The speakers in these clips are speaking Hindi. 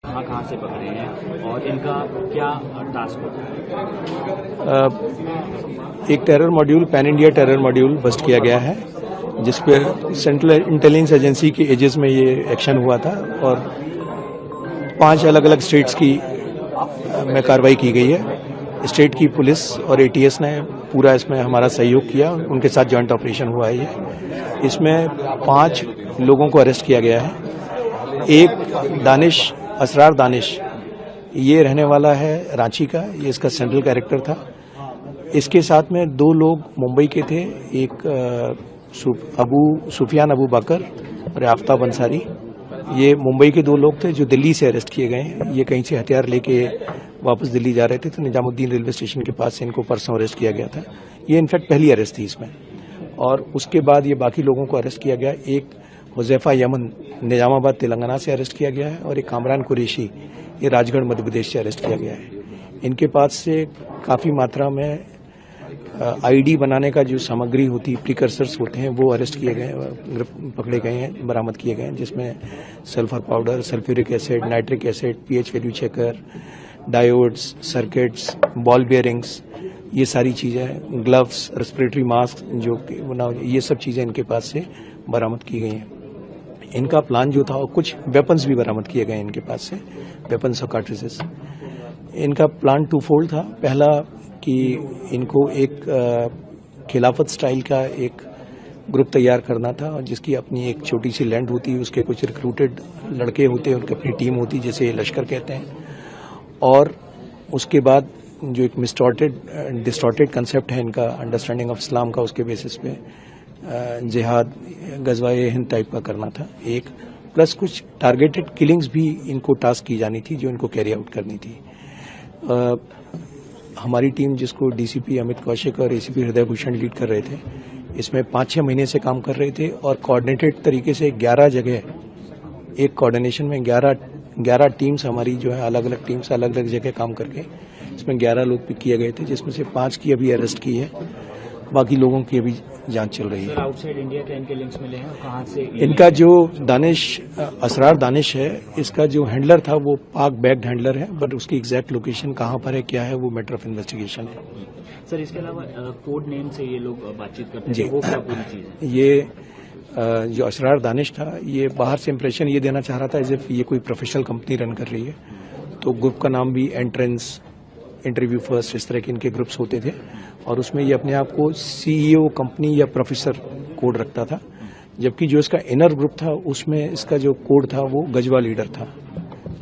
कहाँ से पकड़े हैं और इनका क्या टास्क होता है? एक terror module, pan India terror module bust किया गया है, जिस पर सेंट्रल इंटेलिजेंस एजेंसी के एजेस में ये एक्शन हुआ था और 5 अलग अलग स्टेट्स की में कार्रवाई की गई है। स्टेट की पुलिस और एटीएस ने पूरा इसमें हमारा सहयोग किया, उनके साथ जॉइंट ऑपरेशन हुआ है ये। इसमें 5 लोगों को अरेस्ट किया गया है। एक असरार दानिश, ये रहने वाला है रांची का, ये इसका सेंट्रल कैरेक्टर था। इसके साथ में 2 लोग मुंबई के थे, एक सुफियान अबू बकर और आफ्ताब अंसारी। ये मुंबई के 2 लोग थे जो दिल्ली से अरेस्ट किए गए हैं। ये कहीं से हथियार लेके वापस दिल्ली जा रहे थे, तो निजामुद्दीन रेलवे स्टेशन के पास से इनको परसों अरेस्ट किया गया था। ये इनफैक्ट पहली अरेस्ट थी इसमें। और उसके बाद ये बाकी लोगों को अरेस्ट किया गया। एक हुजैफा यमन निजामाबाद तेलंगाना से अरेस्ट किया गया है और एक कामरान कुरैशी ये राजगढ़ मध्य प्रदेश से अरेस्ट किया गया है। इनके पास से काफ़ी मात्रा में आईडी बनाने का जो सामग्री होती, प्रिकर्सर्स होते हैं, वो अरेस्ट किए गए, पकड़े गए हैं, बरामद किए गए हैं, जिसमें sulphur powder, sulphuric acid, nitric acid, pH value checker, diodes, circuits, ball bearings, ये सारी चीज़ें, ग्लव्स, रेस्पिरेटरी मास्क, जो ये सब चीज़ें इनके पास से बरामद की गई हैं। इनका प्लान जो था, और कुछ वेपन्स भी बरामद किए गए इनके पास से, वेपन्स और कार्ट्रिजेस। इनका प्लान 2 फोल्ड था। पहला कि इनको एक खिलाफत स्टाइल का एक ग्रुप तैयार करना था, जिसकी अपनी एक छोटी सी लैंड होती है, उसके कुछ रिक्रूटेड लड़के होते हैं, उनकी अपनी टीम होती है, जैसे लश्कर कहते हैं। और उसके बाद जो एक डिस्टॉर्टेड कंसेप्ट है इनका, अंडरस्टैंडिंग ऑफ इस्लाम का, उसके बेसिस पे जिहाद, गज़वाए हिंद टाइप का करना था एक, प्लस कुछ टारगेटेड किलिंग्स भी इनको टास्क की जानी थी, जो इनको कैरी आउट करनी थी। हमारी टीम, जिसको डीसीपी अमित कौशिक और एसीपी हृदय भूषण लीड कर रहे थे, इसमें 5-6 महीने से काम कर रहे थे और कोऑर्डिनेटेड तरीके से 11 जगह, एक कोऑर्डिनेशन में 11 टीम्स हमारी जो है, अलग अलग टीम्स अलग अलग जगह काम करके इसमें 11 लोग पिक किए गए थे, जिसमें से 5 की अभी अरेस्ट की है, बाकी लोगों की अभी जांच चल रही है। आउटसाइड इंडिया के इनके लिंक्स मिले हैं, कहां से? इनका जो असरार दानिश है, इसका जो हैंडलर था वो पाक बैग्ड हैंडलर है, बट उसकी एग्जैक्ट लोकेशन कहां पर है, क्या है, वो मैटर ऑफ इन्वेस्टिगेशन है। सर, इसके अलावा कोड नेम से ये लोग बातचीत करते हैं, वो क्या पूरी चीज है? ये जो असरार दानिश था, ये बाहर से इंप्रेशन ये देना चाह रहा था एज इफ ये कोई प्रोफेशनल कंपनी रन कर रही है। तो ग्रुप का नाम भी एंट्रेंस, इंटरव्यू फर्स्ट, इस तरह के इनके ग्रुप्स होते थे, और उसमें ये अपने आप को सीईओ कंपनी या प्रोफेसर कोड रखता था। जबकि जो इसका इनर ग्रुप था, उसमें इसका जो कोड था वो गजवा लीडर था।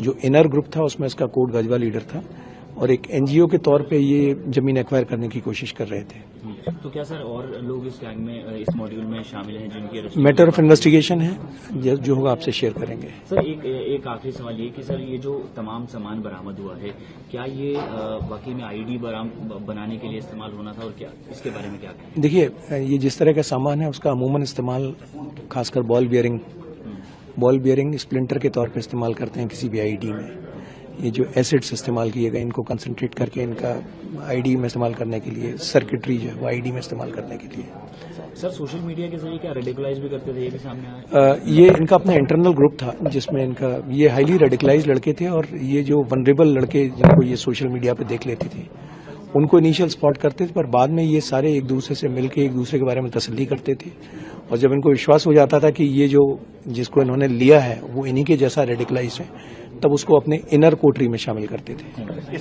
जो इनर ग्रुप था उसमें इसका कोड गजवा लीडर था, और एक एनजीओ के तौर पे ये जमीन एक्वायर करने की कोशिश कर रहे थे। तो क्या सर और लोग इस गैंग में, इस मॉड्यूल में शामिल हैं जिनकी मैटर ऑफ इन्वेस्टिगेशन है, जो होगा आपसे शेयर करेंगे। सर, एक आखिरी सवाल ये कि सर, ये जो तमाम सामान बरामद हुआ है, क्या ये वाकई में आईडी बनाने के लिए इस्तेमाल होना था, और क्या इसके बारे में क्या कहें? देखिए, ये जिस तरह का सामान है उसका अमूमन इस्तेमाल खासकर बॉल बियरिंग स्प्लिंटर के तौर पर इस्तेमाल करते हैं किसी भी आईडी में। ये जो एसिड्स इस्तेमाल किए गए, इनको कंसंट्रेट करके इनका आईडी में इस्तेमाल करने के लिए, सर्किटरी जो है वो आईडी में इस्तेमाल करने के लिए। सर, सोशल मीडिया के जरिए क्या रेडिकलाइज भी करते थे, ये भी सामने आया? ये इनका अपना इंटरनल ग्रुप था, जिसमें इनका ये हाईली रेडिकलाइज लड़के थे, और ये जो वनरेबल लड़के जिनको ये सोशल मीडिया पे देख लेते थे, उनको इनिशियल स्पॉट करते थे, पर बाद में ये सारे एक दूसरे से मिलकर एक दूसरे के बारे में तसल्ली करते थे। और जब इनको विश्वास हो जाता था कि ये जो जिसको इन्होंने लिया है वो इन्हीं के जैसा रेडिकलाइज है, तब उसको अपने इनर कोटरी में शामिल करते थे।